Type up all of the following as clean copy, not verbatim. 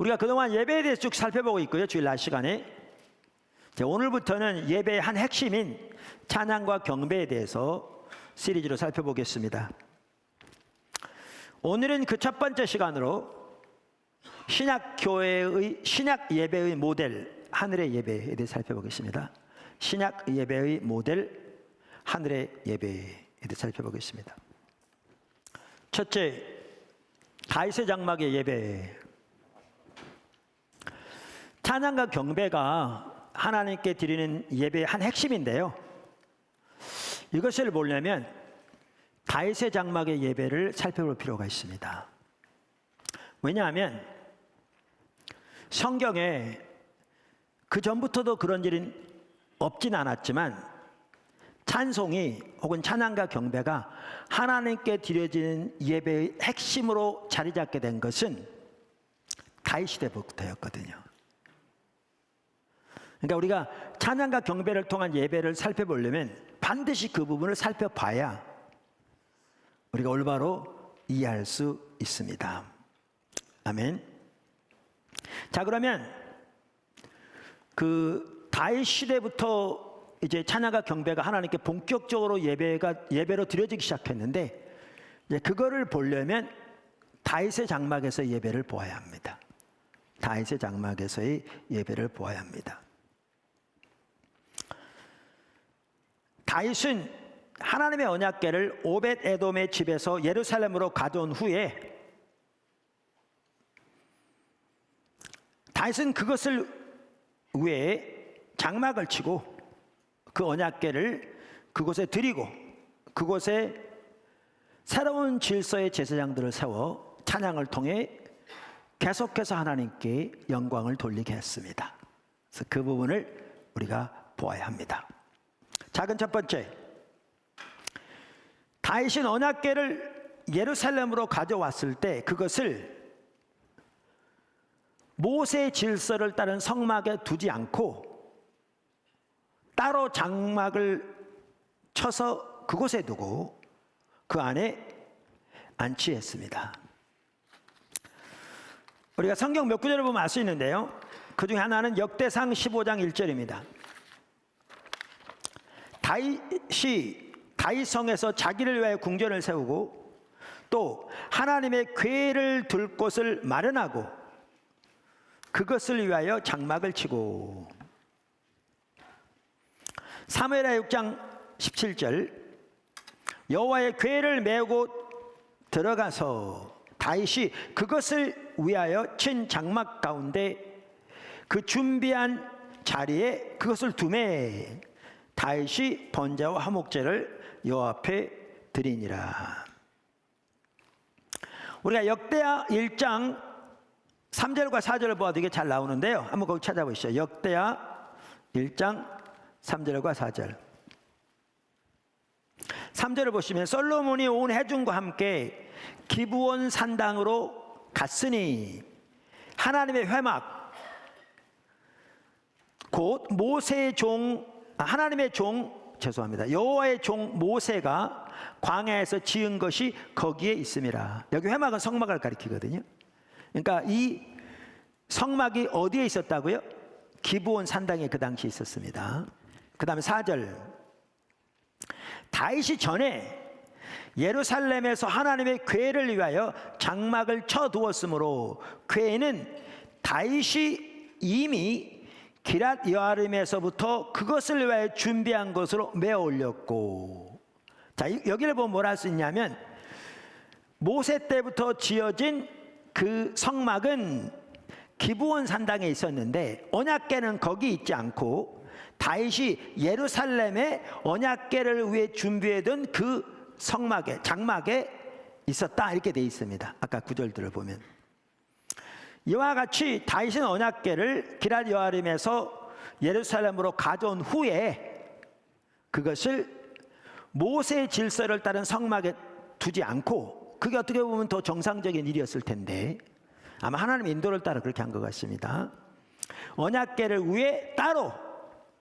우리가 그동안 예배에 대해서 쭉 살펴보고 있고요, 주일날 시간에. 오늘부터는 예배의 한 핵심인 찬양과 경배에 대해서 시리즈로 살펴보겠습니다. 오늘은 그 첫 번째 시간으로 신약 예배의 모델, 하늘의 예배에 대해 살펴보겠습니다. 신약 예배의 모델, 하늘의 예배에 대해 살펴보겠습니다. 첫째, 다윗의 장막의 예배. 찬양과 경배가 하나님께 드리는 예배의 한 핵심인데요, 이것을 보려면 다윗의 장막의 예배를 살펴볼 필요가 있습니다. 왜냐하면 성경에 그 전부터도 그런 일은 없진 않았지만 찬송이 혹은 찬양과 경배가 하나님께 드려지는 예배의 핵심으로 자리 잡게 된 것은 다윗 시대부터였거든요. 그러니까 우리가 찬양과 경배를 통한 예배를 살펴보려면 반드시 그 부분을 살펴봐야 우리가 올바로 이해할 수 있습니다. 아멘. 자, 그러면 그 다윗 시대부터 이제 찬양과 경배가 하나님께 본격적으로 예배로 드려지기 시작했는데, 이제 그거를 보려면 다윗의 장막에서 예배를 보아야 합니다. 다윗의 장막에서의 예배를 보아야 합니다. 다윗은 하나님의 언약궤를 오벳 에돔의 집에서 예루살렘으로 가져온 후에 다윗은 그것을 위해 장막을 치고 그 언약궤를 그곳에 드리고 그곳에 새로운 질서의 제사장들을 세워 찬양을 통해 계속해서 하나님께 영광을 돌리게 했습니다. 그래서 그 부분을 우리가 보아야 합니다. 작은 첫 번째, 다윗은 언약궤를 예루살렘으로 가져왔을 때 그것을 모세의 질서를 따른 성막에 두지 않고 따로 장막을 쳐서 그곳에 두고 그 안에 안치했습니다. 우리가 성경 몇 구절을 보면 알 수 있는데요, 그 중에 하나는 역대상 15장 1절입니다. 다윗이 다윗성에서 자기를 위하여 궁전을 세우고 또 하나님의 궤를 둘 곳을 마련하고 그것을 위하여 장막을 치고, 사무엘하 6장 17절, 여호와의 궤를 메고 들어가서 다윗이 그것을 위하여 친 장막 가운데 그 준비한 자리에 그것을 두매 다윗이 번제와 화목제를 여호와 앞에 드리니라. 우리가 역대하 1장 3절과 4절을 보아도 이게 잘 나오는데요, 한번 거기 찾아보시죠. 역대하 1장 3절과 4절. 3절을 보시면 솔로몬이 온 회중과 함께 기브온 산당으로 갔으니 하나님의 회막 곧 모세의 여호와의 종 모세가 광야에서 지은 것이 거기에 있음이라. 여기 회막은 성막을 가리키거든요. 그러니까 이 성막이 어디에 있었다고요? 기브온 산당에 그 당시 있었습니다. 그 다음에 4절, 다윗이 전에 예루살렘에서 하나님의 궤를 위하여 장막을 쳐두었으므로 궤는 다윗이 이미 기랏 여아림에서부터 그것을 위하여 준비한 것으로 메어 올렸고. 자, 여기를 보면 뭘 할 수 있냐면 모세 때부터 지어진 그 성막은 기브온 산당에 있었는데 언약궤는 거기 있지 않고 다윗이 예루살렘에 언약궤를 위해 준비해둔 그 성막에, 장막에 있었다, 이렇게 되어 있습니다. 아까 구절들을 보면 이와 같이 다윗은 언약궤를 기랏 여아림에서 예루살렘으로 가져온 후에 그것을 모세의 질서를 따른 성막에 두지 않고, 그게 어떻게 보면 더 정상적인 일이었을 텐데 아마 하나님의 인도를 따라 그렇게 한 것 같습니다. 언약궤를 위해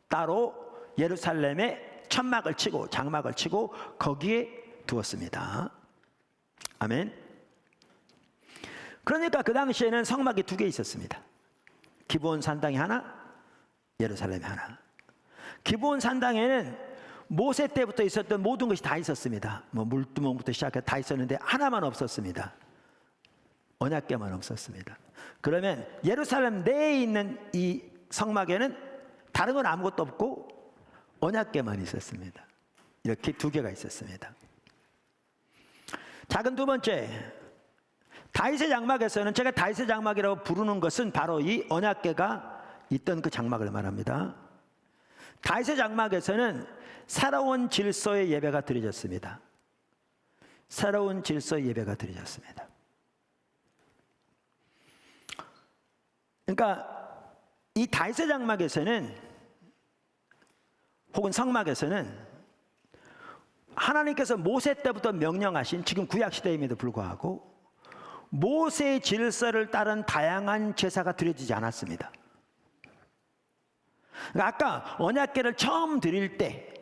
따로 예루살렘에 천막을 치고 장막을 치고 거기에 두었습니다. 아멘. 그러니까 그 당시에는 성막이 2개 있었습니다. 기브온 산당이 하나, 예루살렘이 하나. 기브온 산당에는 모세 때부터 있었던 모든 것이 다 있었습니다. 뭐 물두멍부터 시작해 다 있었는데 하나만 없었습니다. 언약궤만 없었습니다. 그러면 예루살렘 내에 있는 이 성막에는 다른 건 아무것도 없고 언약궤만 있었습니다. 이렇게 2개가 있었습니다. 작은 두 번째, 다윗의 장막에서는, 제가 다윗의 장막이라고 부르는 것은 바로 이 언약궤가 있던 그 장막을 말합니다. 다윗의 장막에서는 새로운 질서의 예배가 드려졌습니다. 새로운 질서의 예배가 드려졌습니다. 그러니까 이 다윗의 장막에서는, 혹은 성막에서는 하나님께서 모세 때부터 명령하신, 지금 구약시대임에도 불구하고 모세의 질서를 따른 다양한 제사가 드려지지 않았습니다. 그러니까 아까 언약궤를 처음 드릴 때,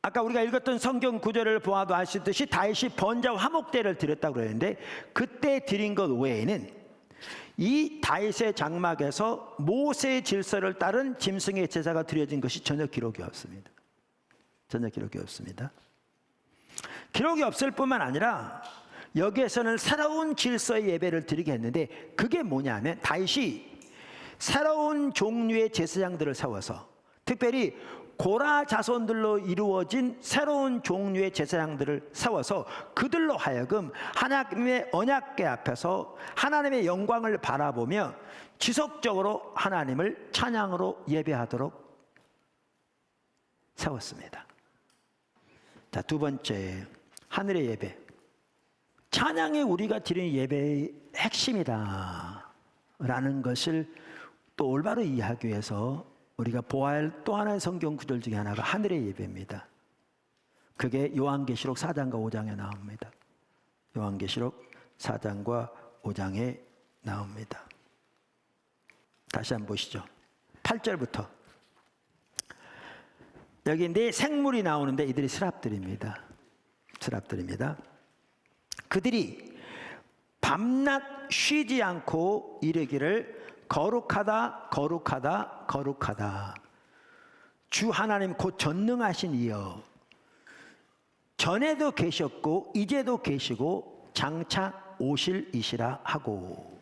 아까 우리가 읽었던 성경 구절을 보아도 아시듯이 다윗이 번제와 화목제를 드렸다고 그랬는데, 그때 드린 것 외에는 이 다윗의 장막에서 모세의 질서를 따른 짐승의 제사가 드려진 것이 전혀 기록이 없습니다. 전혀 기록이 없습니다. 기록이 없을 뿐만 아니라 여기에서는 새로운 질서의 예배를 드리게 했는데, 그게 뭐냐면 다윗이 새로운 종류의 제사장들을 세워서, 특별히 고라 자손들로 이루어진 새로운 종류의 제사장들을 세워서 그들로 하여금 하나님의 언약궤 앞에서 하나님의 영광을 바라보며 지속적으로 하나님을 찬양으로 예배하도록 세웠습니다. 자, 두 번째, 하늘의 예배. 찬양이 우리가 드리는 예배의 핵심이다 라는 것을 또 올바로 이해하기 위해서 우리가 보아야 할 또 하나의 성경 구절 중에 하나가 하늘의 예배입니다. 그게 요한계시록 4장과 5장에 나옵니다. 요한계시록 4장과 5장에 나옵니다. 다시 한번 보시죠. 8절부터. 여기 네 생물이 나오는데 이들이 스랍들입니다. 스랍들입니다. 그들이 밤낮 쉬지 않고 이르기를 거룩하다, 거룩하다, 거룩하다. 주 하나님 곧 전능하신 이여, 전에도 계셨고 이제도 계시고 장차 오실 이시라 하고,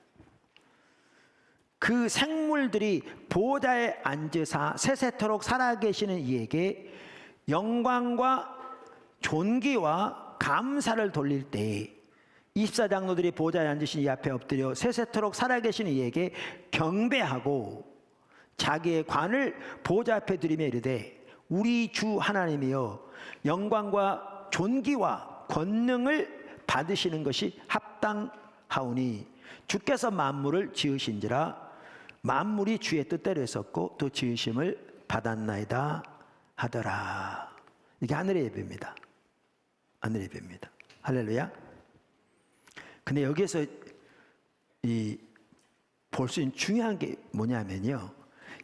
그 생물들이 보좌에 앉으사 세세토록 살아계시는 이에게 영광과 존귀와 감사를 돌릴 때에 24장로들이 보좌에 앉으신 이 앞에 엎드려 세세토록 살아계신 이에게 경배하고 자기의 관을 보좌 앞에 들이며 이르되, 우리 주 하나님이여, 영광과 존귀와 권능을 받으시는 것이 합당하오니 주께서 만물을 지으신지라 만물이 주의 뜻대로 했었고 또 지으심을 받았나이다 하더라. 이게 하늘의 예배입니다. 하늘의 예배입니다. 할렐루야. 근데 여기에서 볼 수 있는 중요한 게 뭐냐면요,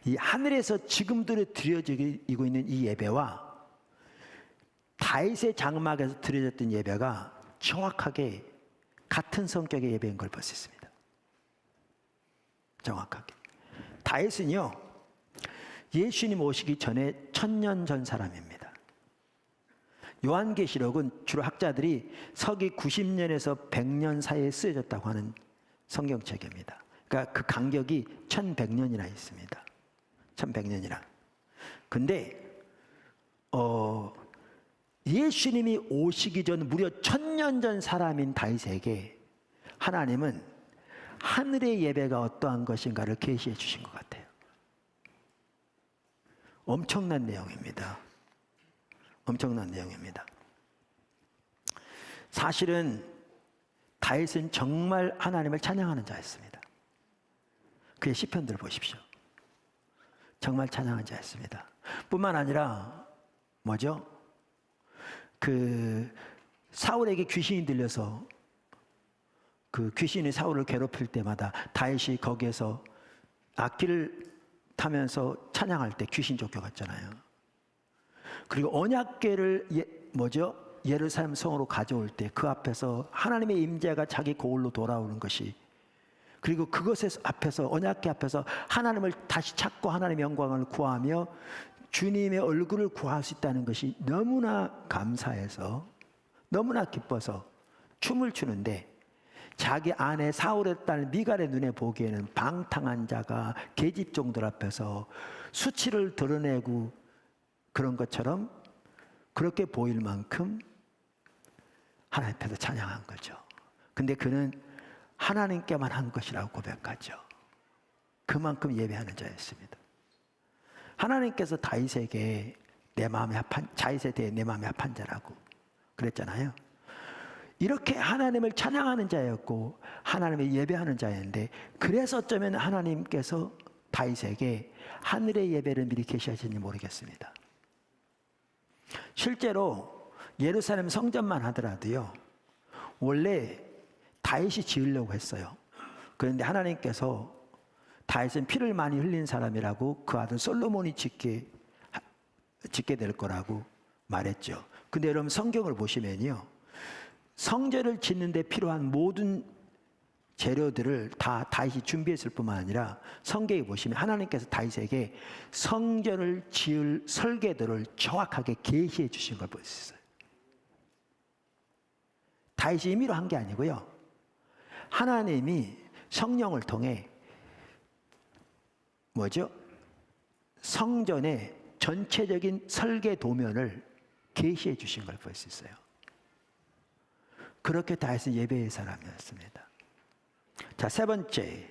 이 하늘에서 지금도 드려지고 있는 이 예배와 다윗의 장막에서 드려졌던 예배가 정확하게 같은 성격의 예배인 걸 볼 수 있습니다. 정확하게. 다윗은요, 예수님 오시기 전에 1000년 전 사람입니다. 요한계시록은 주로 학자들이 서기 90년에서 100년 사이에 쓰여졌다고 하는 성경책입니다. 그러니까 그 간격이 1100년이나 있습니다. 1100년이나. 근데 예수님이 오시기 전 무려 1000년 전 사람인 다윗에게 하나님은 하늘의 예배가 어떠한 것인가를 계시해 주신 것 같아요. 엄청난 내용입니다. 엄청난 내용입니다. 사실은 다윗은 정말 하나님을 찬양하는 자였습니다. 그의 시편들을 보십시오. 정말 찬양하는 자였습니다. 뿐만 아니라 뭐죠? 그 사울에게 귀신이 들려서 그 귀신이 사울을 괴롭힐 때마다 다윗이 거기에서 악기를 타면서 찬양할 때 귀신 쫓겨갔잖아요. 그리고 언약궤를 예루살렘 성으로 가져올 때 그 앞에서 하나님의 임재가 자기 거울로 돌아오는 것이, 그리고 그것의 앞에서, 언약궤 앞에서 하나님을 다시 찾고 하나님의 영광을 구하며 주님의 얼굴을 구할 수 있다는 것이 너무나 감사해서, 너무나 기뻐서 춤을 추는데, 자기 아내 사울의 딸 미갈의 눈에 보기에는 방탕한 자가 계집종들 앞에서 수치를 드러내고 그런 것처럼 그렇게 보일 만큼 하나님 앞에서 찬양한 거죠. 근데 그는 하나님께만 한 것이라고 고백하죠. 그만큼 예배하는 자였습니다. 하나님께서 다윗에게 다윗에 대해 내 마음에 합한 자라고 그랬잖아요. 이렇게 하나님을 찬양하는 자였고 하나님을 예배하는 자였는데, 그래서 어쩌면 하나님께서 다윗에게 하늘의 예배를 미리 계시하시는지 모르겠습니다. 실제로 예루살렘 성전만 하더라도요, 원래 다윗이 지으려고 했어요. 그런데 하나님께서 다윗은 피를 많이 흘린 사람이라고 그 아들 솔로몬이 짓게 될 거라고 말했죠. 근데 여러분 성경을 보시면요, 성전을 짓는 데 필요한 모든 재료들을 다 다윗이 준비했을 뿐만 아니라 성경에 보시면 하나님께서 다윗에게 성전을 지을 설계도를 정확하게 계시해 주신 걸 볼 수 있어요. 다윗이 임의로 한 게 아니고요, 하나님이 성령을 통해 성전의 전체적인 설계 도면을 계시해 주신 걸 볼 수 있어요. 그렇게 다윗은 예배의 사람이었습니다. 자, 세 번째,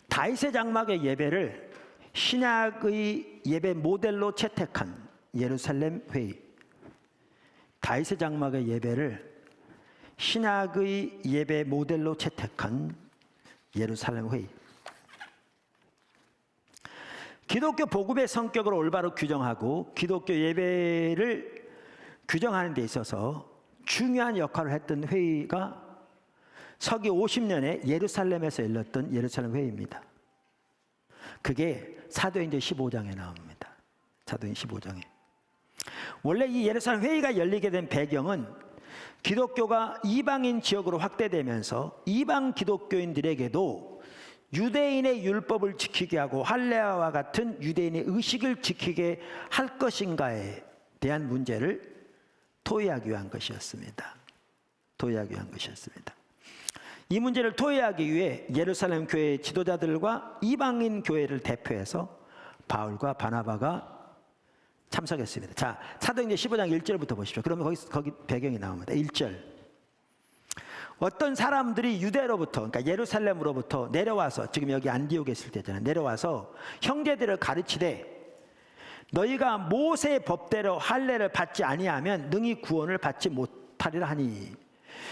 다윗의 장막의 예배를 신약의 예배 모델로 채택한 예루살렘 회의. 다윗의 장막의 예배를 신약의 예배 모델로 채택한 예루살렘 회의. 기독교 복음의 성격을 올바로 규정하고 기독교 예배를 규정하는 데 있어서 중요한 역할을 했던 회의가 서기 50년에 예루살렘에서 열렸던 예루살렘 회의입니다. 그게 사도행전 15장에 나옵니다. 사도행전 15장에. 원래 이 예루살렘 회의가 열리게 된 배경은 기독교가 이방인 지역으로 확대되면서 이방 기독교인들에게도 유대인의 율법을 지키게 하고 할례와 같은 유대인의 의식을 지키게 할 것인가에 대한 문제를 토의하기 위한 것이었습니다. 이 문제를 토의하기 위해 예루살렘 교회 지도자들과 이방인 교회를 대표해서 바울과 바나바가 참석했습니다. 자, 사도행전 15장 1절부터 보십시오. 그러면 거기 배경이 나옵니다. 1절. 어떤 사람들이 유대로부터, 그러니까 예루살렘으로부터 내려와서, 지금 여기 안디옥에 있을 때잖아요. 내려와서 형제들을 가르치되 너희가 모세의 법대로 할례를 받지 아니하면 능히 구원을 받지 못하리라 하니.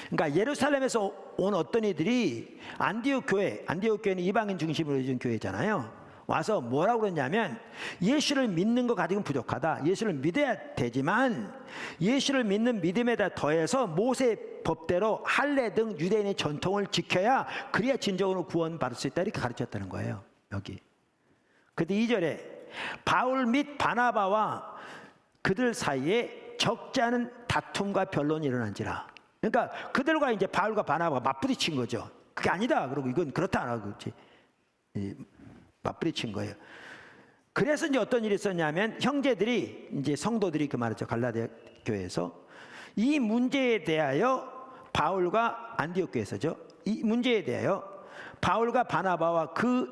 그러니까 예루살렘에서 온 어떤 이들이 안디옥 교회는 이방인 중심으로 이루어진 교회잖아요. 와서 뭐라고 그러냐면, 예수를 믿는 것 가지고는 부족하다. 예수를 믿어야 되지만 예수를 믿는 믿음에다 더해서 모세의 법대로 할례 등 유대인의 전통을 지켜야 그래야 진정으로 구원받을 수 있다, 이렇게 가르쳤다는 거예요. 여기. 그런데 2절에 바울 및 바나바와 그들 사이에 적지 않은 다툼과 변론이 일어난지라. 그러니까 그들과 이제 바울과 바나바가 맞부딪힌 거죠. 그게 아니다. 그러고 이건 그렇다라고 맞부딪힌 거예요. 그래서 이제 어떤 일이 있었냐면, 형제들이, 이제 성도들이 그 말이죠. 갈라디아 교회에서 이 문제에 대하여 바울과 안디옥 교회에서죠. 이 문제에 대하여 바울과 바나바와 그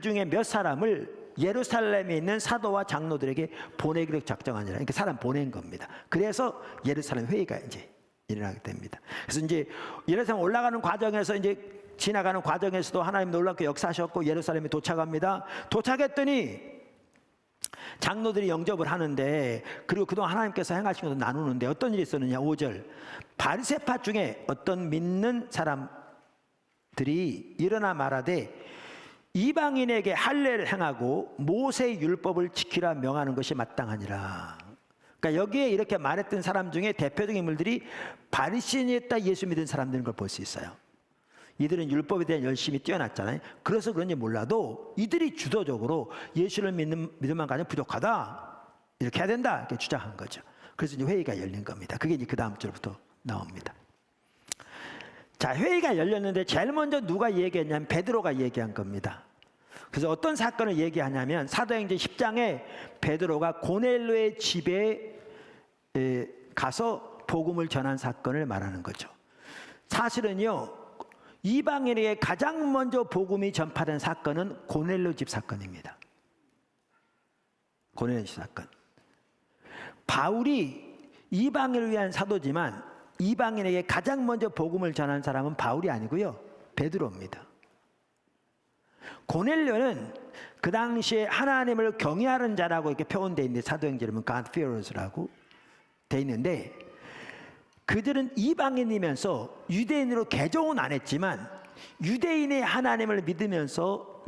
중에 몇 사람을 예루살렘에 있는 사도와 장로들에게 보내기로 작정하니라. 그러니까 사람 보낸 겁니다. 그래서 예루살렘 회의가 이제 일어나게 됩니다. 그래서 이제 예루살렘 올라가는 과정에서, 이제 지나가는 과정에서도 하나님 놀랍게 역사하셨고 예루살렘에 도착합니다. 도착했더니 장로들이 영접을 하는데, 그리고 그동안 하나님께서 행하신 것을 나누는데 어떤 일이 있었느냐. 5절. 바리새파 중에 어떤 믿는 사람들이 일어나 말하되 이방인에게 할례를 행하고 모세의 율법을 지키라 명하는 것이 마땅하니라. 그러니까 여기에 이렇게 말했던 사람 중에 대표적인 인물들이 바리새인이었다 예수 믿은 사람들인 걸 볼 수 있어요. 이들은 율법에 대한 열심이 뛰어났잖아요. 그래서 그런지 몰라도 이들이 주도적으로 예수를 믿는 믿음만 가지고 부족하다, 이렇게 해야 된다, 이렇게 주장한 거죠. 그래서 이제 회의가 열린 겁니다. 그게 이제 그 다음 절부터 나옵니다. 자, 회의가 열렸는데 제일 먼저 누가 얘기했냐면 베드로가 얘기한 겁니다. 그래서 어떤 사건을 얘기하냐면 사도행전 10장에 베드로가 고넬료의 집에 가서 복음을 전한 사건을 말하는 거죠. 사실은요, 이방인에게 가장 먼저 복음이 전파된 사건은 고넬료 집 사건입니다. 고넬료 집 사건. 바울이 이방인을 위한 사도지만 이방인에게 가장 먼저 복음을 전한 사람은 바울이 아니고요, 베드로입니다. 고넬료는 그 당시에 하나님을 경외하는 자라고 이렇게 표현되어 있는데 사도행전에 보면 God-fearers라고 되어 있는데, 그들은 이방인이면서 유대인으로 개종은 안 했지만 유대인의 하나님을 믿으면서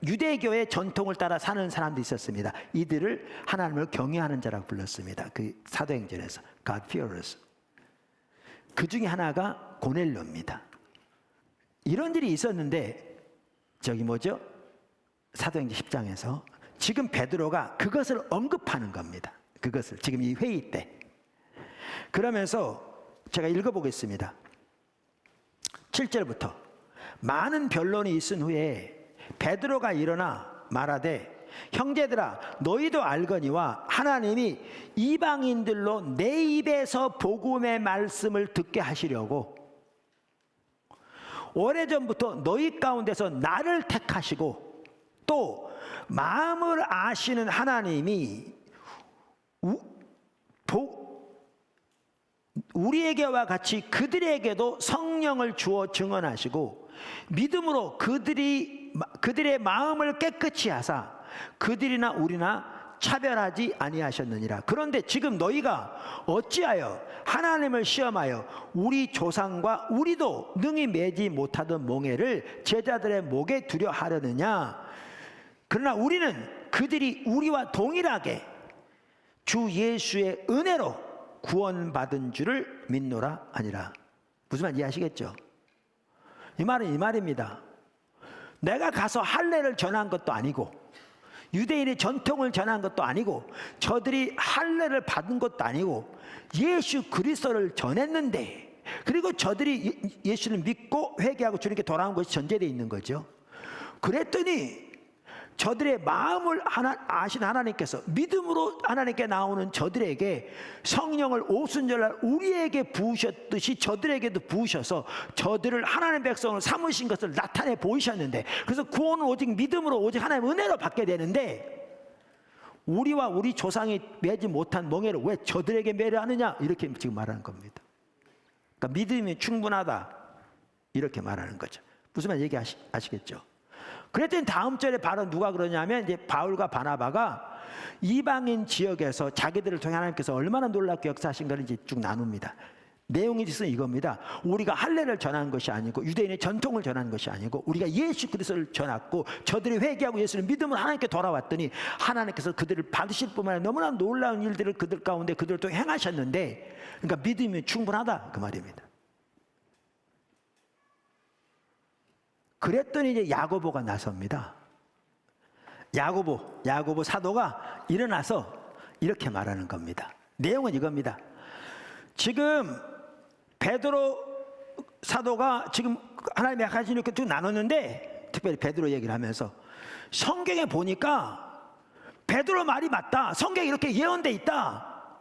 유대교의 전통을 따라 사는 사람도 있었습니다. 이들을 하나님을 경외하는 자라고 불렀습니다. 그 사도행전에서 God-fearers. 그 중에 하나가 고넬료입니다. 이런 일이 있었는데 저기 뭐죠? 사도행전 10장에서 지금 베드로가 그것을 언급하는 겁니다. 그것을 지금 이 회의 때. 그러면서 제가 읽어보겠습니다. 7절부터 많은 변론이 있은 후에 베드로가 일어나 말하되 형제들아 너희도 알거니와 하나님이 이방인들로 내 입에서 복음의 말씀을 듣게 하시려고 오래전부터 너희 가운데서 나를 택하시고 또 마음을 아시는 하나님이 우리에게와 같이 그들에게도 성령을 주어 증언하시고 믿음으로 그들의 마음을 깨끗이 하사 그들이나 우리나 차별하지 아니하셨느니라. 그런데 지금 너희가 어찌하여 하나님을 시험하여 우리 조상과 우리도 능히 매지 못하던 몽해를 제자들의 목에 두려 하려느냐. 그러나 우리는 그들이 우리와 동일하게 주 예수의 은혜로 구원받은 줄을 믿노라 하니라. 무슨 말인지 이해하시겠죠? 이 말은 이 말입니다. 내가 가서 할례를 전한 것도 아니고 유대인의 전통을 전한 것도 아니고 저들이 할례를 받은 것도 아니고 예수 그리스도를 전했는데, 그리고 저들이 예수를 믿고 회개하고 주님께 돌아온 것이 전제되어 있는 거죠. 그랬더니 저들의 마음을 아신 하나님께서 믿음으로 하나님께 나오는 저들에게 성령을 오순절날 우리에게 부으셨듯이 저들에게도 부으셔서 저들을 하나님의 백성을 삼으신 것을 나타내 보이셨는데, 그래서 구원은 오직 믿음으로 오직 하나님의 은혜로 받게 되는데 우리와 우리 조상이 매지 못한 멍에를 왜 저들에게 매려하느냐, 이렇게 지금 말하는 겁니다. 그러니까 믿음이 충분하다 이렇게 말하는 거죠. 무슨 말 얘기하시겠죠? 그랬더니 다음 절에 바로 누가 그러냐면 이제 바울과 바나바가 이방인 지역에서 자기들을 통해 하나님께서 얼마나 놀랍게 역사하신 것을 이제 쭉 나눕니다. 내용이 있으면 이겁니다. 우리가 할례를 전한 것이 아니고 유대인의 전통을 전한 것이 아니고 우리가 예수 그리스도를 전했고 저들이 회개하고 예수를 믿으면 하나님께 돌아왔더니 하나님께서 그들을 받으실 뿐만 아니라 너무나 놀라운 일들을 그들 가운데 그들을 통해 행하셨는데, 그러니까 믿음이 충분하다 그 말입니다. 그랬더니 이제 야고보가 나섭니다. 야고보 사도가 일어나서 이렇게 말하는 겁니다. 내용은 이겁니다. 지금 베드로 사도가 지금 하나님의 약하신 이렇게 쭉 나눴는데, 특별히 베드로 얘기를 하면서 성경에 보니까 베드로 말이 맞다. 성경에 이렇게 예언돼 있다.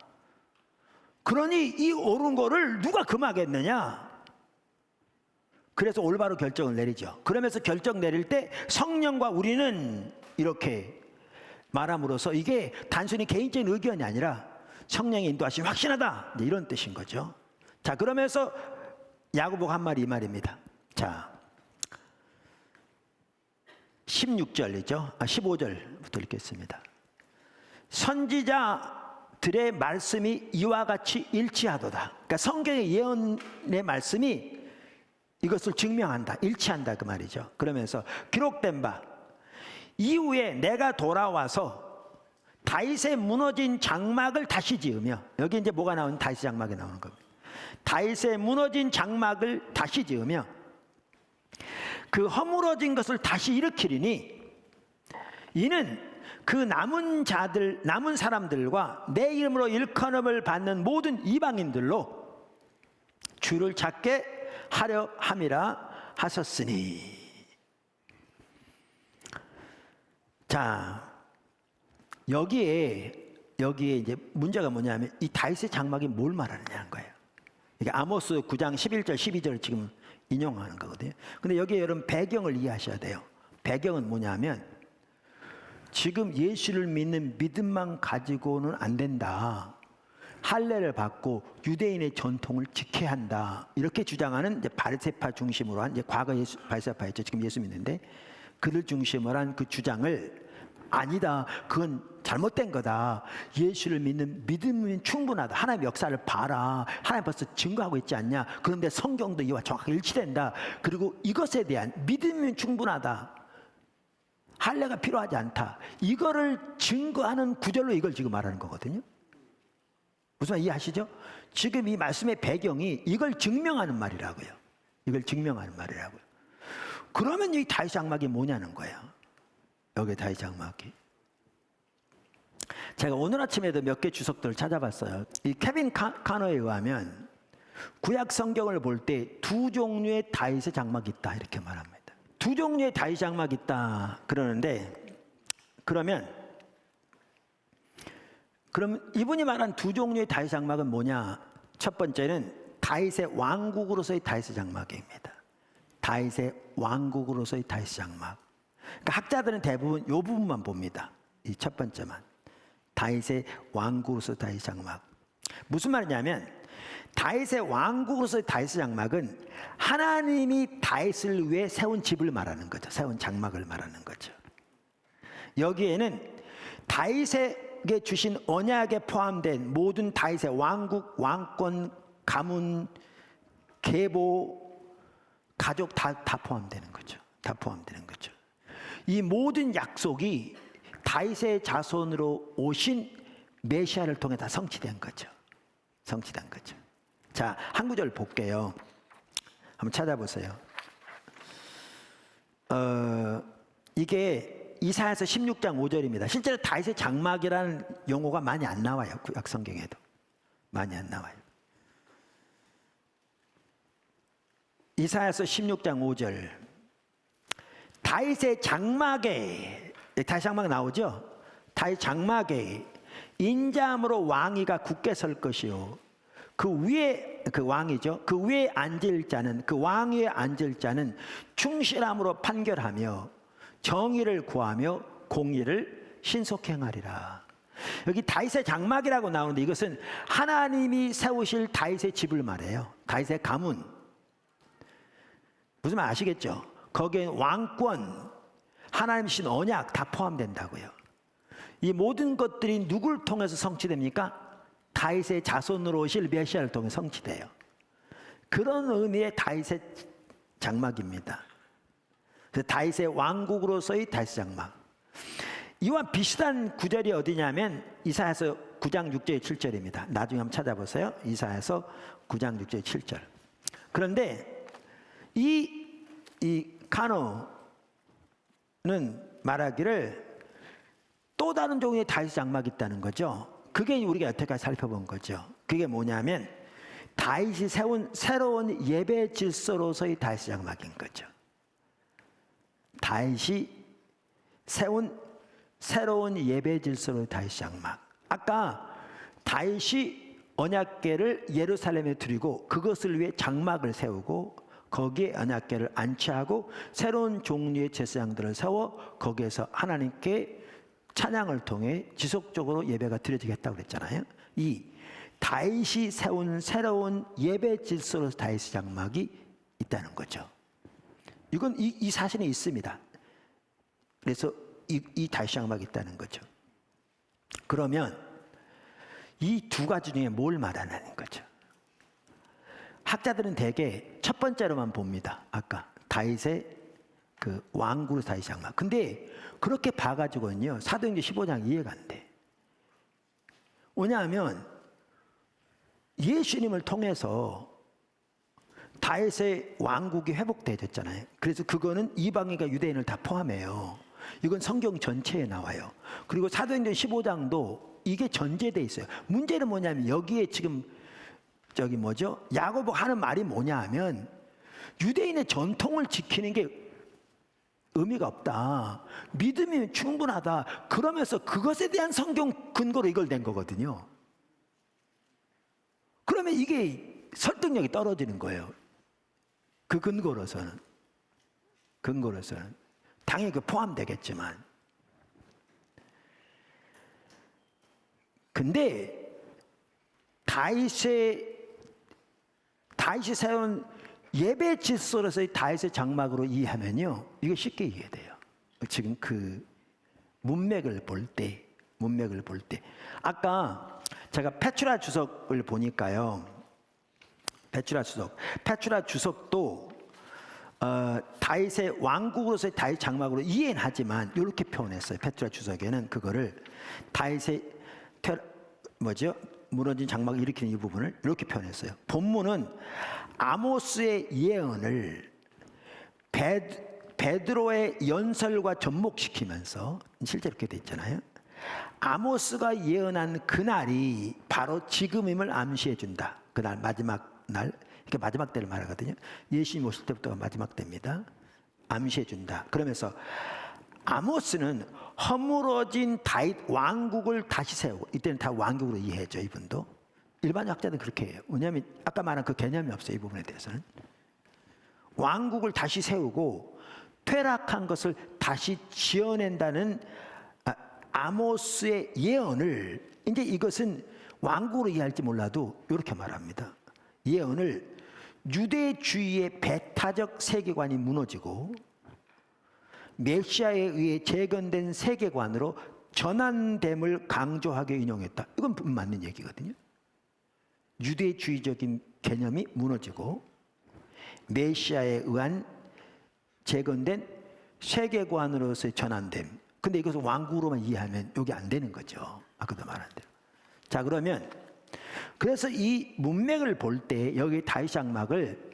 그러니 이 옳은 거를 누가 금하겠느냐. 그래서 올바로 결정을 내리죠. 그러면서 결정 내릴 때 성령과 우리는 이렇게 말함으로써 이게 단순히 개인적인 의견이 아니라 성령의 인도하심이 확신하다, 이런 뜻인 거죠. 자, 그러면서 야고보가 한 말이 이 말입니다. 자, 16절이죠. 15절부터 읽겠습니다. 선지자들의 말씀이 이와 같이 일치하도다. 그러니까 성경의 예언의 말씀이 이것을 증명한다, 일치한다 그 말이죠. 그러면서 기록된 바 이후에 내가 돌아와서 다윗의 무너진 장막을 다시 지으며, 여기 이제 뭐가 나오는, 다윗의 장막이 나오는 겁니다. 다윗의 무너진 장막을 다시 지으며 그 허물어진 것을 다시 일으키리니 이는 그 남은 사람들과 내 이름으로 일컬음을 받는 모든 이방인들로 주를 찾게 하려 함이라 하셨으니. 자, 여기에 이제 문제가 뭐냐면 이 다윗의 장막이 뭘 말하느냐는 거예요. 이게 아모스 9장 11절 12절을 지금 인용하는 거거든요. 근데 여기에 여러분 배경을 이해하셔야 돼요. 배경은 뭐냐면 지금 예수를 믿는 믿음만 가지고는 안 된다. 할례를 받고 유대인의 전통을 지켜야 한다. 이렇게 주장하는 이제 바리새파 중심으로 한, 이제 과거 바리새파였죠. 지금 예수 믿는데 그들 중심으로 한 그 주장을 아니다. 그건 잘못된 거다. 예수를 믿는 믿음은 충분하다. 하나님의 역사를 봐라. 하나님 벌써 증거하고 있지 않냐. 그런데 성경도 이와 정확하게 일치된다. 그리고 이것에 대한 믿음은 충분하다. 할례가 필요하지 않다. 이거를 증거하는 구절로 이걸 지금 말하는 거거든요. 무슨 말 이해하시죠? 지금 이 말씀의 배경이 이걸 증명하는 말이라고요. 이걸 증명하는 말이라고요. 그러면 이 다윗 장막이 뭐냐는 거예요. 여기 다윗 장막이. 제가 오늘 아침에도 몇 개 주석들을 찾아봤어요. 이 케빈 카너에 의하면 구약 성경을 볼 때 두 종류의 다윗의 장막이 있다 이렇게 말합니다. 두 종류의 다윗 장막이 있다 그러는데 그럼 이분이 말한 두 종류의 다윗 장막은 뭐냐? 첫 번째는 다윗의 왕국으로서의 다윗의 장막입니다. 다윗의 왕국으로서의 다윗의 장막. 그러니까 학자들은 대부분 이 부분만 봅니다. 이 첫 번째만. 다윗의 왕국으로서 다윗의 장막. 무슨 말이냐면 다윗의 왕국으로서의 다윗의 장막은 하나님이 다윗을 위해 세운 집을 말하는 거죠. 세운 장막을 말하는 거죠. 여기에는 다윗에게 주신 언약에 포함된 모든 다윗의 왕국, 왕권, 가문, 계보, 가족 다 포함되는 거죠. 다 포함되는 거죠. 이 모든 약속이 다윗의 자손으로 오신 메시아를 통해 다 성취된 거죠. 성취된 거죠. 자, 한 구절 볼게요. 한번 찾아보세요. 이게 이사야서 16장 5절입니다. 실제로 다윗의 장막이라는 용어가 많이 안 나와요. 구약 성경에도. 많이 안 나와요. 이사야서 16장 5절. 다윗의 장막에, 다윗 장막 나오죠? 다윗 장막에 인자함으로 왕위가 굳게 설 것이요. 그 위에, 그 왕이죠. 그 위에 앉을 자는, 그 왕위에 앉을 자는 충실함으로 판결하며 정의를 구하며 공의를 신속히 행하리라. 여기 다윗의 장막이라고 나오는데 이것은 하나님이 세우실 다윗의 집을 말해요. 다윗의 가문. 무슨 말 아시겠죠? 거기에 왕권, 하나님 신 언약 다 포함된다고요. 이 모든 것들이 누굴 통해서 성취됩니까? 다윗의 자손으로 오실 메시아를 통해 성취돼요. 그런 의미의 다윗의 장막입니다. 그래서 다윗의 왕국으로서의 다윗의 장막. 이와 비슷한 구절이 어디냐면 이사야서 9장 6절 7절입니다. 나중에 한번 찾아보세요. 이사야서 9장 6절 7절. 그런데 이 카노는 말하기를 또 다른 종류의 다윗 장막이 있다는 거죠. 그게 우리가 여태까지 살펴본 거죠. 그게 뭐냐면 다윗이 세운 새로운 예배 질서로서의 다윗 장막인 거죠. 다윗이 세운 새로운 예배 질서로의 다윗 장막. 아까 다윗이 언약궤를 예루살렘에 드리고 그것을 위해 장막을 세우고 거기에 언약궤를 안치하고 새로운 종류의 제사장들을 세워 거기에서 하나님께 찬양을 통해 지속적으로 예배가 드려지겠다고 그랬잖아요. 이 다윗이 세운 새로운 예배 질서로 다윗의 장막이 있다는 거죠. 이건 이 사실이 있습니다. 그래서 이 다윗의 장막이 있다는 거죠. 그러면 이 두 가지 중에 뭘 말하는 거죠? 학자들은 대개 첫 번째로만 봅니다. 아까 다윗의 그 왕국의 다윗의 장막. 근데 그렇게 봐가지고는요 사도행전 15장 이해가 안 돼. 왜냐하면 예수님을 통해서 다윗의 왕국이 회복되어졌잖아요. 그래서 그거는 이방인과 유대인을 다 포함해요. 이건 성경 전체에 나와요. 그리고 사도행전 15장도 이게 전제돼 있어요. 문제는 뭐냐면 여기에 지금 야고보가 하는 말이 뭐냐 하면 유대인의 전통을 지키는 게 의미가 없다. 믿음이면 충분하다. 그러면서 그것에 대한 성경 근거로 이걸 낸 거거든요. 그러면 이게 설득력이 떨어지는 거예요. 그 근거로서는. 당연히 그 포함되겠지만. 근데 다윗이 세운 예배 질서로서의 다윗의 장막으로 이해하면요, 이거 쉽게 이해돼요. 지금 그 문맥을 볼 때, 아까 제가 페트라 주석을 보니까요, 페트라 주석도 다윗의 왕국으로서의 다윗 장막으로 이해는 하지만 이렇게 표현했어요. 페트라 주석에는 그거를 다윗의 무너진 장막을 일으키는 이 부분을 이렇게 표현했어요. 본문은 아모스의 예언을 베드로의 연설과 접목시키면서, 실제 이렇게 돼 있잖아요. 아모스가 예언한 그날이 바로 지금임을 암시해 준다. 그날 마지막 날, 이렇게 마지막 때를 말하거든요. 예수님 오실 때부터가 마지막 때입니다. 암시해 준다. 그러면서 아모스는 허물어진 다윗 왕국을 다시 세우고, 이때는 다 왕국으로 이해했죠. 이분도 일반 학자들은 그렇게 해요. 왜냐하면 아까 말한 그 개념이 없어요. 이 부분에 대해서는 왕국을 다시 세우고 퇴락한 것을 다시 지어낸다는 아모스의 예언을, 이제 이것은 왕국으로 이해할지 몰라도 이렇게 말합니다. 예언을 유대주의의 배타적 세계관이 무너지고 메시아에 의해 재건된 세계관으로 전환됨을 강조하게 인용했다. 이건 맞는 얘기거든요. 유대주의적인 개념이 무너지고 메시아에 의한 재건된 세계관으로서의 전환됨. 근데 이것을 왕국으로만 이해하면 이게 안 되는 거죠. 아까도 말한 대로. 자, 그러면 그래서 이 문맥을 볼 때 여기 다윗 장막을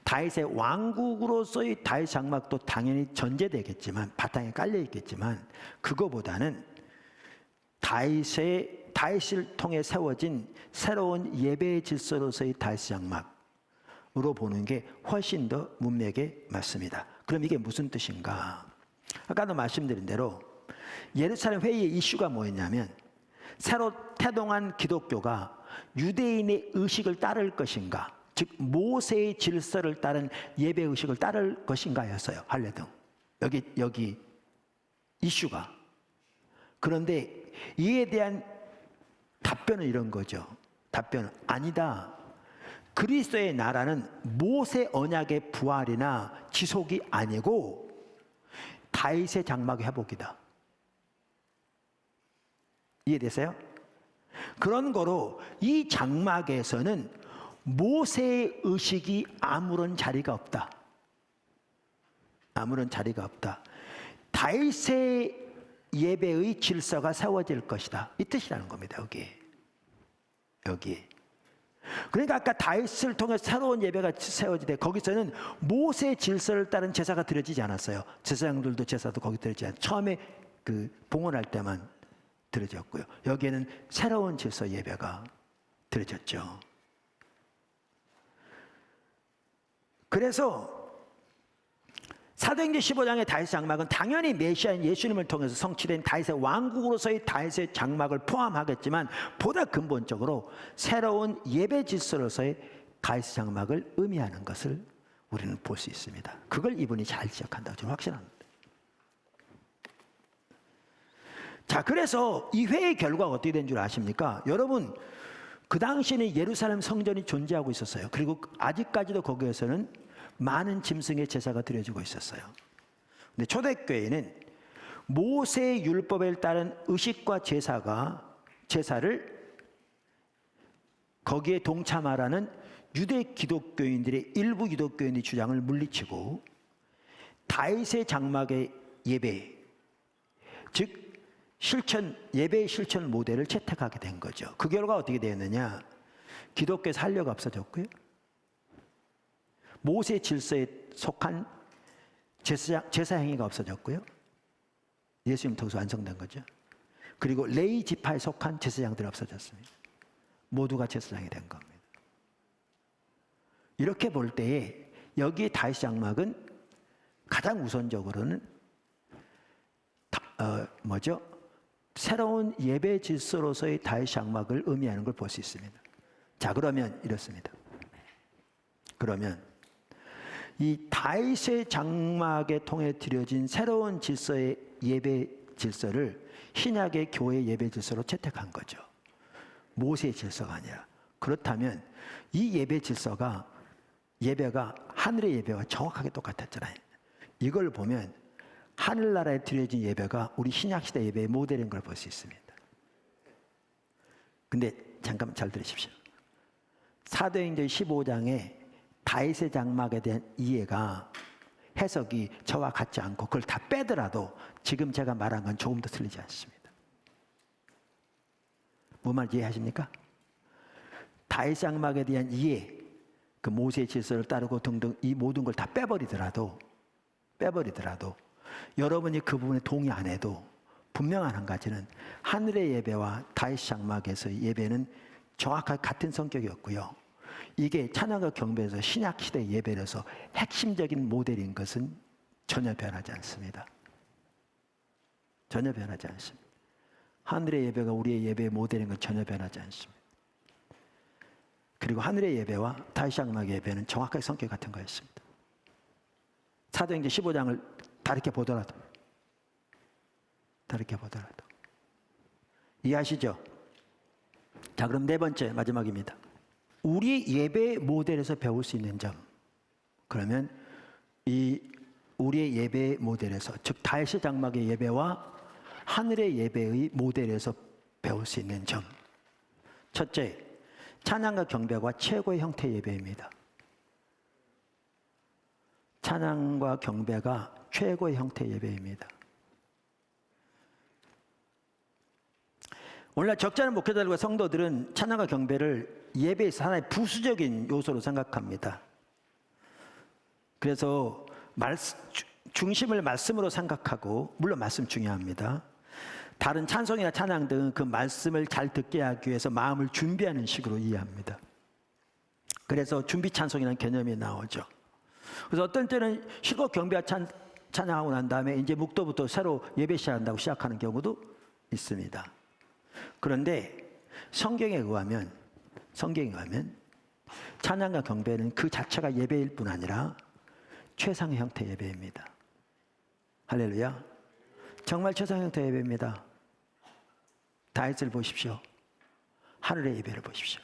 다윗의 왕국으로서의 다윗 장막도 당연히 전제되겠지만, 바탕에 깔려 있겠지만, 그거보다는 다윗을 통해 세워진 새로운 예배의 질서로서의 다윗 장막으로 보는 게 훨씬 더 문맥에 맞습니다. 그럼 이게 무슨 뜻인가? 아까도 말씀드린 대로 예루살렘 회의의 이슈가 뭐였냐면, 새로 태동한 기독교가 유대인의 의식을 따를 것인가, 즉 모세의 질서를 따른 예배 의식을 따를 것인가였어요. 할례등 여기 이슈가. 그런데 이에 대한 답변은 이런 거죠. 답변은 아니다. 그리스도의 나라는 모세 언약의 부활이나 지속이 아니고 다윗의 장막의 회복이다. 이해되세요? 그런 거로 이 장막에서는 모세의 의식이 아무런 자리가 없다. 다윗의 예배의 질서가 세워질 것이다. 이 뜻이라는 겁니다. 여기. 그러니까 아까 다윗을 통해 새로운 예배가 세워지되 거기서는 모세의 질서를 따른 제사가 드려지지 않았어요. 제사장들도 제사도 거기 드려지지 않았어요. 처음에 그 봉헌할 때만 드려졌고요. 여기에는 새로운 질서 예배가 드려졌죠. 그래서 사도행전 15장의 다윗의 장막은 당연히 메시아인 예수님을 통해서 성취된 다윗의 왕국으로서의 다윗의 장막을 포함하겠지만, 보다 근본적으로 새로운 예배 질서로서의 다윗의 장막을 의미하는 것을 우리는 볼 수 있습니다. 그걸 이분이 잘 지적한다고 저는 확신합니다. 자, 그래서 이 회의 결과가 어떻게 된 줄 아십니까? 여러분, 그 당시에는 예루살렘 성전이 존재하고 있었어요. 그리고 아직까지도 거기에서는 많은 짐승의 제사가 드려지고 있었어요. 근데 초대교회는 모세의 율법에 따른 의식과 제사를 거기에 동참하라는 유대 기독교인들의 일부 기독교인의 주장을 물리치고 다윗의 장막의 예배, 즉 예배의 실천 모델을 채택하게 된 거죠. 그 결과 어떻게 되었느냐? 기독교에서 할례가 없어졌고요. 모세 질서에 속한 제사 행위가 없어졌고요. 예수님 통해서 완성된 거죠. 그리고 레위 지파에 속한 제사장들이 없어졌습니다. 모두가 제사장이 된 겁니다. 이렇게 볼 때에 여기에 다윗 장막은 가장 우선적으로는 새로운 예배 질서로서의 다윗 장막을 의미하는 걸 볼 수 있습니다. 자, 그러면 이렇습니다. 그러면 이 다윗의 장막에 통해 드려진 새로운 질서의 예배 질서를 신약의 교회 예배 질서로 채택한 거죠. 모세의 질서가 아니라. 그렇다면 이 예배 질서가 예배가 하늘의 예배와 정확하게 똑같았잖아요. 이걸 보면 하늘나라에 드려진 예배가 우리 신약시대 예배의 모델인 걸 볼 수 있습니다. 근데 잠깐만 잘 들으십시오. 사도행전 15장에 다윗의 장막에 대한 이해가 해석이 저와 같지 않고 그걸 다 빼더라도 지금 제가 말한 건 조금 더 틀리지 않습니다. 뭐 말인지 이해하십니까? 다윗 장막에 대한 이해, 그 모세의 질서를 따르고 등등 이 모든 걸 다 빼버리더라도 여러분이 그 부분에 동의 안 해도 분명한 한 가지는 하늘의 예배와 다윗 장막에서의 예배는 정확하게 같은 성격이었고요. 이게 찬양과 경배에서 신약시대 예배로서 핵심적인 모델인 것은 전혀 변하지 않습니다. 전혀 변하지 않습니다. 하늘의 예배가 우리의 예배의 모델인 건 전혀 변하지 않습니다. 그리고 하늘의 예배와 다윗 장막의 예배는 정확하게 성격 같은 거였습니다. 사도행전 15장을 다르게 보더라도 이해하시죠? 자, 그럼 네 번째 마지막입니다. 우리 예배 모델에서 배울 수 있는 점. 그러면 이 우리의 예배 모델에서, 즉 다윗의 장막의 예배와 하늘의 예배의 모델에서 배울 수 있는 점. 첫째, 찬양과 경배가 최고의 형태의 예배입니다. 찬양과 경배가 최고의 형태의 예배입니다. 오늘날 적잖은 목회자들과 성도들은 찬양과 경배를 예배에서 하나의 부수적인 요소로 생각합니다. 그래서 중심을 말씀으로 생각하고, 물론 말씀 중요합니다. 다른 찬송이나 찬양 등 그 말씀을 잘 듣게 하기 위해서 마음을 준비하는 식으로 이해합니다. 그래서 준비 찬송이라는 개념이 나오죠. 그래서 어떤 때는 실컷 경배와 찬양하고 난 다음에 이제 묵도부터 새로 예배 시작한다고 시작하는 경우도 있습니다. 그런데 성경에 의하면 찬양과 경배는 그 자체가 예배일 뿐 아니라 최상의 형태의 예배입니다. 할렐루야. 정말 최상의 형태의 예배입니다. 다윗을 보십시오. 하늘의 예배를 보십시오.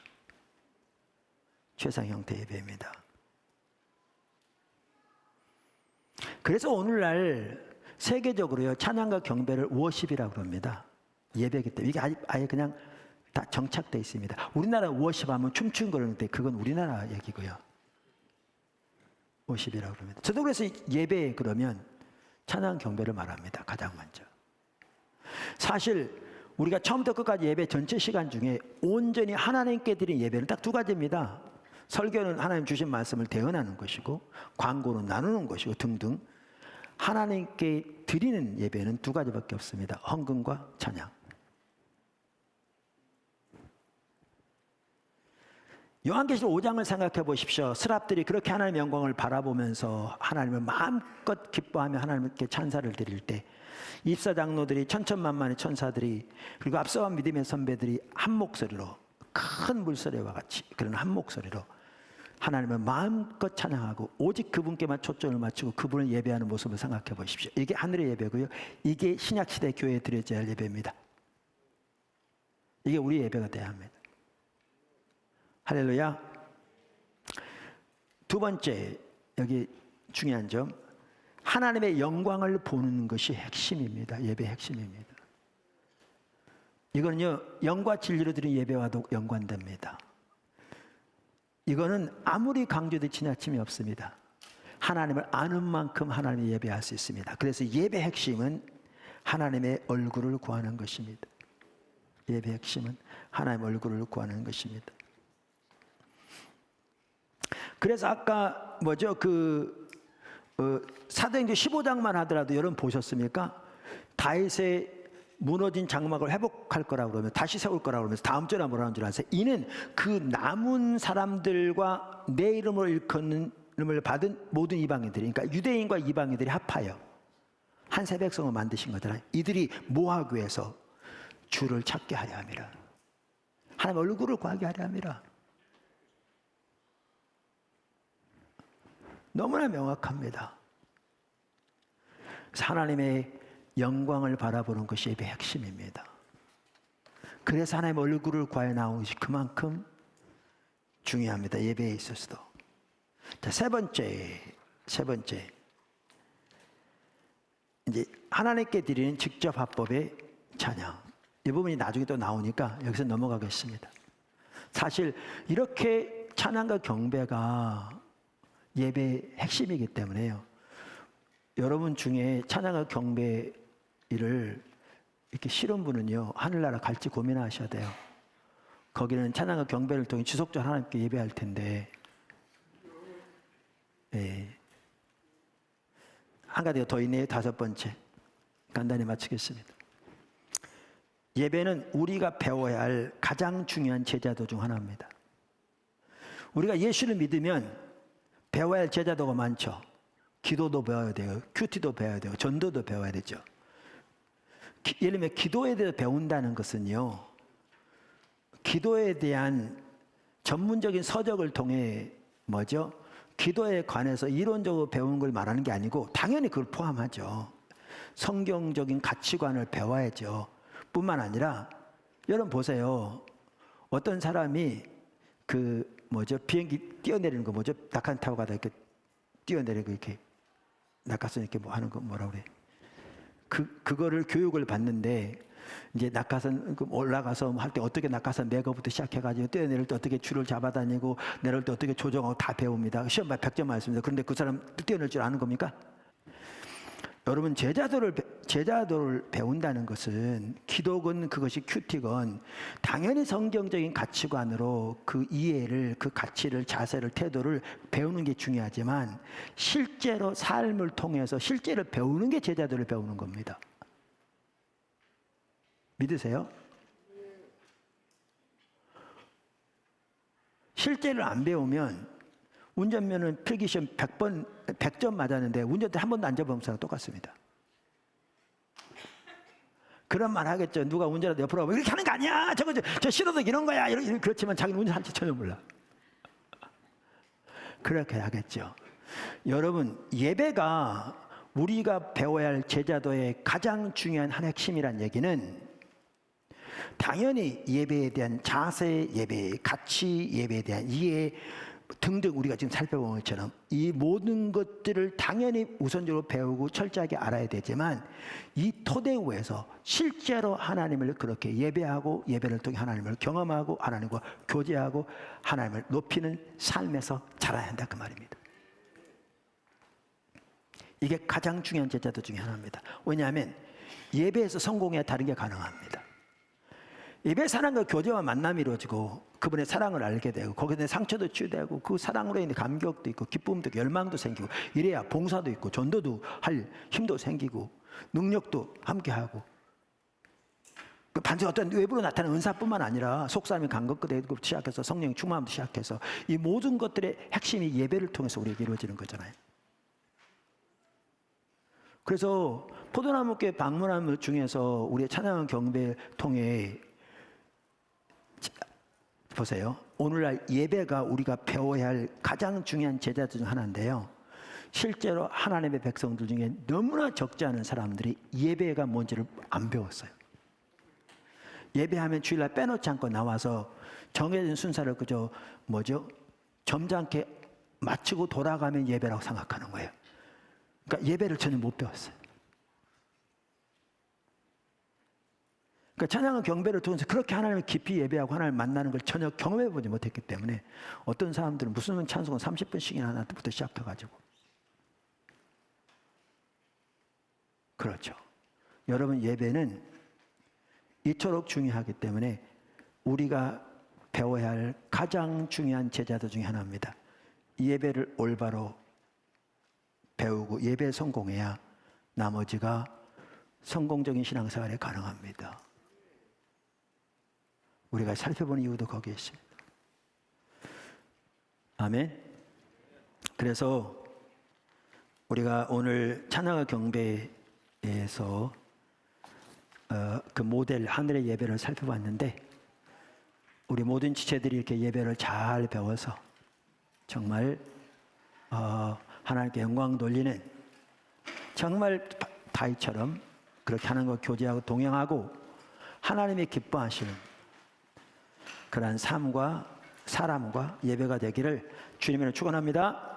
최상의 형태의 예배입니다. 그래서 오늘날 세계적으로요, 찬양과 경배를 워십이라고 합니다. 예배이기 때문에 이게 아예 그냥 다 정착되어 있습니다. 우리나라 워십하면 춤추는 거는데 그건 우리나라 얘기고요. 워십이라고 합니다. 저도 그래서 예배 그러면 찬양 경배를 말합니다. 가장 먼저. 사실 우리가 처음부터 끝까지 예배 전체 시간 중에 온전히 하나님께 드린 예배는 딱 두 가지입니다. 설교는 하나님 주신 말씀을 대언하는 것이고, 광고는 나누는 것이고 등등. 하나님께 드리는 예배는 두 가지밖에 없습니다. 헌금과 찬양. 요한계시록 5장을 생각해 보십시오. 스랍들이 그렇게 하나님의 영광을 바라보면서 하나님을 마음껏 기뻐하며 하나님께 찬사를 드릴 때, 입사장로들이 천천만만의 천사들이, 그리고 앞서간 믿음의 선배들이 한 목소리로, 큰 물소리와 같이 그런 한 목소리로 하나님을 마음껏 찬양하고 오직 그분께만 초점을 맞추고 그분을 예배하는 모습을 생각해 보십시오. 이게 하늘의 예배고요. 이게 신약시대 교회에 드려져야 할 예배입니다. 이게 우리 예배가 돼야 합니다. 할렐루야. 두 번째, 여기 중요한 점, 하나님의 영광을 보는 것이 핵심입니다. 예배의 핵심입니다. 이거는요, 영과 진리로 드린 예배와도 연관됩니다. 이거는 아무리 강조돼도 지나침이 없습니다. 하나님을 아는 만큼 하나님의 예배할 수 있습니다. 그래서 예배 핵심은 하나님의 얼굴을 구하는 것입니다. 예배 핵심은 하나님의 얼굴을 구하는 것입니다. 그래서 아까 사도행전 15장만 하더라도 여러분 보셨습니까? 다윗의 무너진 장막을 회복할 거라고 그러면 다시 세울 거라고 그러면서 다음 주나 뭐라는 줄 아세요? 이는 그 남은 사람들과 내 이름으로 일컫는 이름을 받은 모든 이방인들이, 그러니까 유대인과 이방인들이 합하여 한 새 백성을 만드신 거잖아요. 이들이 뭐 하기 위해서? 주를 찾게 하려 함이라. 하나님 얼굴을 구하게 하려 함이라. 너무나 명확합니다. 그래서 하나님의 영광을 바라보는 것이 예배의 핵심입니다. 그래서 하나님 얼굴을 구하여 나오는 것이 그만큼 중요합니다. 예배에 있어서도. 자, 세 번째. 이제 하나님께 드리는 직접 합법의 찬양. 이 부분이 나중에 또 나오니까 여기서 넘어가겠습니다. 사실 이렇게 찬양과 경배가 예배의 핵심이기 때문에요. 여러분 중에 찬양과 경배 일을 이렇게 싫은 분은요, 하늘나라 갈지 고민하셔야 돼요. 거기는 찬양과 경배를 통해 지속적으로 하나님께 예배할 텐데, 예. 한 가지가 더 있네요. 다섯 번째. 간단히 마치겠습니다. 예배는 우리가 배워야 할 가장 중요한 제자도 중 하나입니다. 우리가 예수를 믿으면 배워야 할 제자도가 많죠. 기도도 배워야 돼요. 큐티도 배워야 되고 전도도 배워야 되죠. 예를 들면 기도에 대해서 배운다는 것은요, 기도에 대한 전문적인 서적을 통해 뭐죠? 기도에 관해서 이론적으로 배우는 걸 말하는 게 아니고 당연히 그걸 포함하죠. 성경적인 가치관을 배워야죠. 뿐만 아니라 여러분 보세요. 어떤 사람이 비행기 뛰어내리는 거 뭐죠? 낙하산 타고 가다 이렇게 뛰어내리고 이렇게 낙하산 이렇게 뭐 하는 거 뭐라 그래? 그거를 교육을 받는데 이제 낙하산 올라가서 할 때 어떻게 낙하산 매거부터 시작해가지고 뛰어내릴 때 어떻게 줄을 잡아다니고 내려올 때 어떻게 조정하고 다 배웁니다. 시험 100점 맞습니다. 그런데 그 사람 뛰어낼 줄 아는 겁니까? 여러분 제자도를 배운다는 것은 기독은 그것이 큐티건 당연히 성경적인 가치관으로 그 이해를, 그 가치를, 자세를, 태도를 배우는 게 중요하지만 실제로 삶을 통해서 실제로 배우는 게 제자도를 배우는 겁니다. 믿으세요? 실제를 안 배우면 운전면허는 필기시험 100점 맞았는데 운전대 한 번도 안 잡아본 사람 똑같습니다. 그런 말 하겠죠. 누가 운전하다 옆으로 가면 이렇게 하는 거 아니야. 저 신호등 이런 거야. 그렇지만 자기는 운전할지 전혀 몰라. 그렇게 하겠죠. 여러분, 예배가 우리가 배워야 할 제자도의 가장 중요한 한 핵심이란 얘기는 당연히 예배에 대한 자세, 예배의 가치, 예배에 대한 이해 등등 우리가 지금 살펴본 것처럼 이 모든 것들을 당연히 우선적으로 배우고 철저하게 알아야 되지만 이 토대 위에서 실제로 하나님을 그렇게 예배하고 예배를 통해 하나님을 경험하고 하나님과 교제하고 하나님을 높이는 삶에서 자라야 한다 그 말입니다. 이게 가장 중요한 제자도 중에 하나입니다. 왜냐하면 예배에서 성공해야 다른 게 가능합니다. 예배 사랑과 교제와 만남이 이루어지고 그분의 사랑을 알게 되고 거기에 대한 상처도 치유되고 그 사랑으로 인해 감격도 있고 기쁨도 있고 열망도 생기고 이래야 봉사도 있고 전도도 할 힘도 생기고 능력도 함께하고 반드시 어떤 외부로 나타나는 은사뿐만 아니라 속사람이 간것부터 시작해서 성령 충만함부터 시작해서 이 모든 것들의 핵심이 예배를 통해서 우리에게 이루어지는 거잖아요. 그래서 포도나무교회 방문함 중에서 우리의 찬양 경배를 통해 보세요. 오늘날 예배가 우리가 배워야 할 가장 중요한 제자들 중 하나인데요. 실제로 하나님의 백성들 중에 너무나 적지 않은 사람들이 예배가 뭔지를 안 배웠어요. 예배하면 주일날 빼놓지 않고 나와서 정해진 순서를 그저 점잖게 마치고 돌아가면 예배라고 생각하는 거예요. 그러니까 예배를 전혀 못 배웠어요. 그러니까 찬양과 경배를 통해서 그렇게 하나님을 깊이 예배하고 하나님을 만나는 걸 전혀 경험해보지 못했기 때문에 어떤 사람들은 무슨 찬송은 30분씩이나 하나부터 시작해가지고 그렇죠. 여러분 예배는 이토록 중요하기 때문에 우리가 배워야 할 가장 중요한 제자도 중에 하나입니다. 예배를 올바로 배우고 예배에 성공해야 나머지가 성공적인 신앙생활이 가능합니다. 우리가 살펴보는 이유도 거기에 있습니다. 아멘. 그래서 우리가 오늘 찬양과 경배에서 그 모델 하늘의 예배를 살펴봤는데, 우리 모든 지체들이 이렇게 예배를 잘 배워서 정말 하나님께 영광 돌리는, 정말 다윗처럼 그렇게 하는 것 교제하고 동행하고 하나님이 기뻐하시는 그러한 삶과 사람과 예배가 되기를 주님으로 축원합니다.